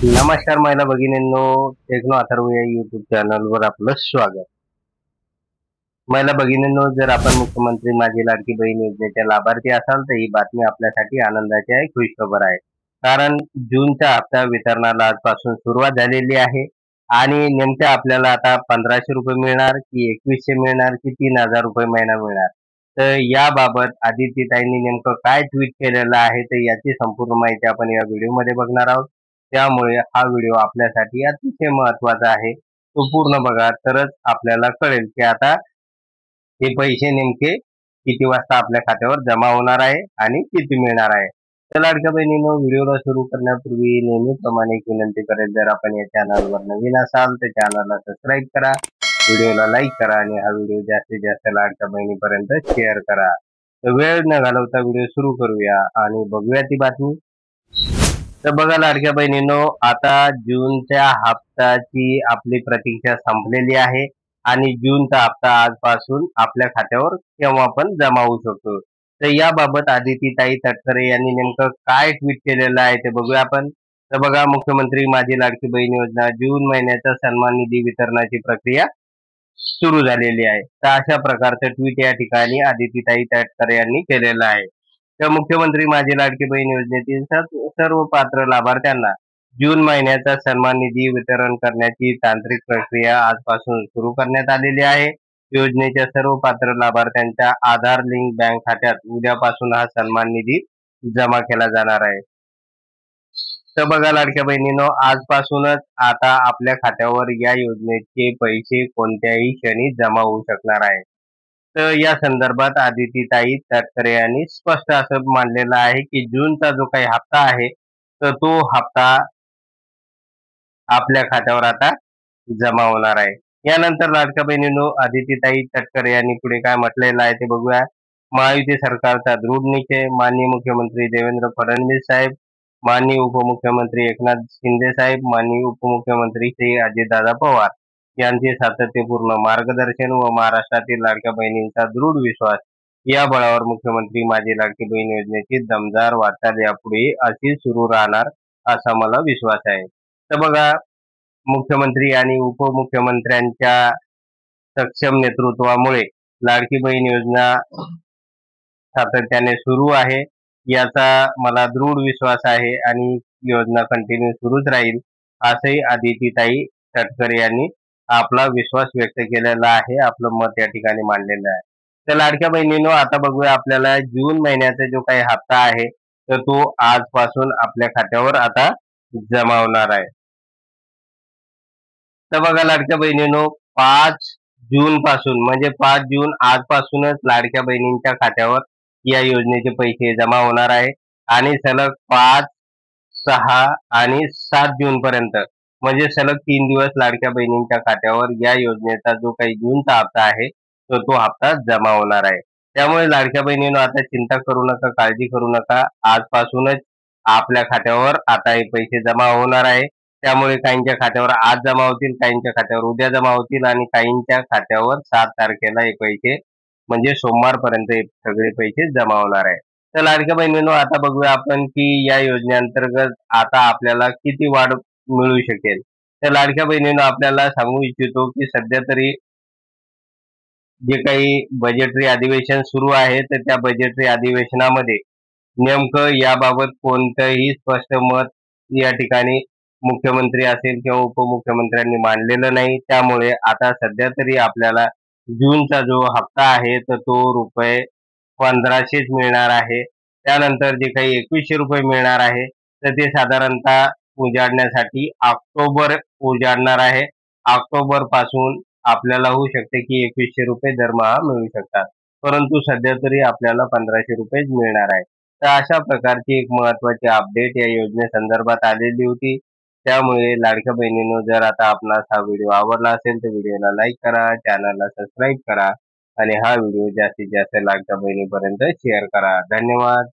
नमस्कार महिला भगिनींनो, टेक्नो अथर्व या युट्यूब चॅनलवर आपलं स्वागत. महिला भगिनींनो, जर आपण मुख्यमंत्री माझी लाडकी बहीण योजनेच्या लाभार्थी असाल तर ही बातमी आपल्यासाठी आनंदाची आहे, खुशखबर आहे. कारण जूनचा हप्ता वितरणाला आजपासून सुरुवात झालेली आहे आणि नेमक्या आपल्याला आता 1500 रुपये मिळणार की 2100 मिळणार की 3000 रुपये महिना मिळणार. तर याबाबत आदित्यताईंनी नेमकं काय ट्विट केलेलं आहे तर याची संपूर्ण माहिती आपण या व्हिडिओमध्ये बघणार आहोत. त्यामुळे हा व्हिडिओ आपल्यासाठी अतिशय महत्त्वाचा आहे. तो पूर्ण बघा तरच आपल्याला कळेल की आता हे पैसे नेमके किती वाजता आपल्या खात्यावर जमा होणार आहे आणि किती मिळणार आहे. तर लाडक्या बहिणींनो, व्हिडिओला सुरू करण्यापूर्वी नेहमीप्रमाणे एक विनंती करेल, जर आपण या चॅनलवर नवीन असाल तर चॅनलला सबस्क्राईब करा, व्हिडिओला लाईक करा आणि हा व्हिडिओ जास्तीत जास्त लाडक्या बहिणीपर्यंत शेअर करा. तर वेळ न घालवता व्हिडिओ सुरू करूया आणि बघूया ती बातमी. तर बघा लाडक्या बहिणींनो, आता जूनच्या हप्त्याची आपली प्रतीक्षा संपलेली आहे आणि जूनचा हप्ता आजपासून आपल्या खात्यावर केव्हा पण जमा होऊ शकतो. तर याबाबत आदित्यताई तटकरे यांनी नेमकं काय ट्विट केलेलं आहे ते बघूया आपण. तर बघा, मुख्यमंत्री माझी लाडकी बहीण योजना जून महिन्याचा सन्मान निधी वितरणाची प्रक्रिया सुरू झालेली आहे. तर अशा प्रकारचं ट्विट या ठिकाणी आदित्यताई तटकरे यांनी केलेलं आहे. तर मुख्यमंत्री माझी लाडकी बहीण योजनेतील सर्व पात्र लाभार्थ्यांना जून महिन्याचा सन्मान निधी वितरण करण्याची तांत्रिक प्रक्रिया आजपासून सुरू करण्यात आलेली आहे. योजनेच्या सर्व पात्र लाभार्थ्यांच्या आधार लिंक बँक खात्यात उद्यापासून हा सन्मान निधी जमा केला जाणार आहे. तर बघा लाडक्या बहिणींनो, आजपासूनच आता आपल्या खात्यावर या योजनेचे पैसे कोणत्याही क्षणी जमा होऊ शकणार आहे. तर या संदर्भात आदित्यताई तटकरे यांनी स्पष्ट असं मांडलेलं आहे की जूनचा जो काही हप्ता आहे तर तो हप्ता आपल्या खात्यावर आता जमा होणार आहे. यानंतर लाडक्या बहिणींनो, आदित्यताई तटकरे यांनी पुढे काय म्हटलेलं आहे ते बघूया. महायुती सरकारचा दृढ निश्चय, माननीय मुख्यमंत्री देवेंद्र फडणवीस साहेब, माननीय उपमुख्यमंत्री एकनाथ शिंदे साहेब, माननीय उपमुख्यमंत्री श्री अजितदादा पवार यांचे सातत्यपूर्ण मार्गदर्शन व महाराष्ट्रातील लाडक्या बहिणींचा दृढ विश्वास या बळावर मुख्यमंत्री माझी लाडकी बहीण योजनेची दमदार वाटचाल यापुढे अशी सुरू राहणार असा मला विश्वास आहे. तर बघा, मुख्यमंत्री आणि उपमुख्यमंत्र्यांच्या सक्षम नेतृत्वामुळे लाडकी बहीण योजना सातत्याने सुरू आहे याचा मला दृढ विश्वास आहे आणि योजना कंटिन्यू सुरूच राहील असंही आदित्यताई तटकरे यांनी आपला विश्वास व्यक्त केलेला आहे, आपलं मत या ठिकाणी मांडलेलं आहे. तर लाडक्या बहिणींनो, आता बघूया आपल्याला जून महिन्याचा जो काही हप्ता आहे तर तो आजपासून आपल्या खात्यावर आता जमा होणार आहे. तर बघा लाडक्या बहिणींनो, 5 जून पासून म्हणजे 5 जून आजपासूनच लाडक्या बहिणींच्या खात्यावर या योजनेचे पैसे जमा होणार आहे आणि सलग 5, 6 आणि 7 जून पर्यंत म्हणजे सलग 3 दिवस लाडक्या बहिणींच्या खात्यावर या योजनेचा जो काही जूनचा हप्ता आहे तर तो हप्ता जमा होणार आहे. त्यामुळे लाडक्या बहिणींनो, आता चिंता करू नका, काळजी करू नका. आजपासूनच आपल्या खात्यावर आता हे पैसे जमा होणार आहे. त्यामुळे काहींच्या खात्यावर आज जमा होतील, काहींच्या खात्यावर उद्या जमा होतील आणि काहींच्या खात्यावर 7 तारखेला हे पैसे म्हणजे सोमवारपर्यंत हे सगळे पैसे जमा होणार आहे. तर लाडक्या बहिणींनो, आता बघूया आपण की या योजनेअंतर्गत आता आपल्याला किती वाढ मिळू शकेल. तर लाडक्या बहिणींनो, आपल्याला सांगू इच्छितो की सध्या तरी जे काही बजेटरी अधिवेशन सुरू आहे तर त्या बजेटरी अधिवेशनामध्ये नेमकं याबाबत कोणतंही स्पष्ट मत या ठिकाणी मुख्यमंत्री असेल किंवा उपमुख्यमंत्र्यांनी मांडलेलं नाही. त्यामुळे आता सध्या तरी आपल्याला जूनचा जो हप्ता आहे तर तो रुपये 1500च मिळणार आहे. त्यानंतर जे काही 2100 रुपये मिळणार आहे तर ते साधारणतः उजाडण्यासाठी ऑक्टोबर उजाडणार आहे. ऑक्टोबर पासून आपल्याला होऊ शकते की 2100 रुपये दरमहा मिळू शकतात, परंतु सध्या तरी आपल्याला 1500 रुपयेच मिळणार आहे. तर अशा प्रकारची एक महत्त्वाची अपडेट या योजनेसंदर्भात आलेली होती. त्यामुळे लाडक्या बहिणींनो, जर आता आपणास हा व्हिडिओ आवडला असेल तर व्हिडिओला लाईक करा, चॅनलला सबस्क्राईब करा आणि हा व्हिडिओ जास्तीत जास्त लाडक्या बहिणीपर्यंत शेअर करा. धन्यवाद.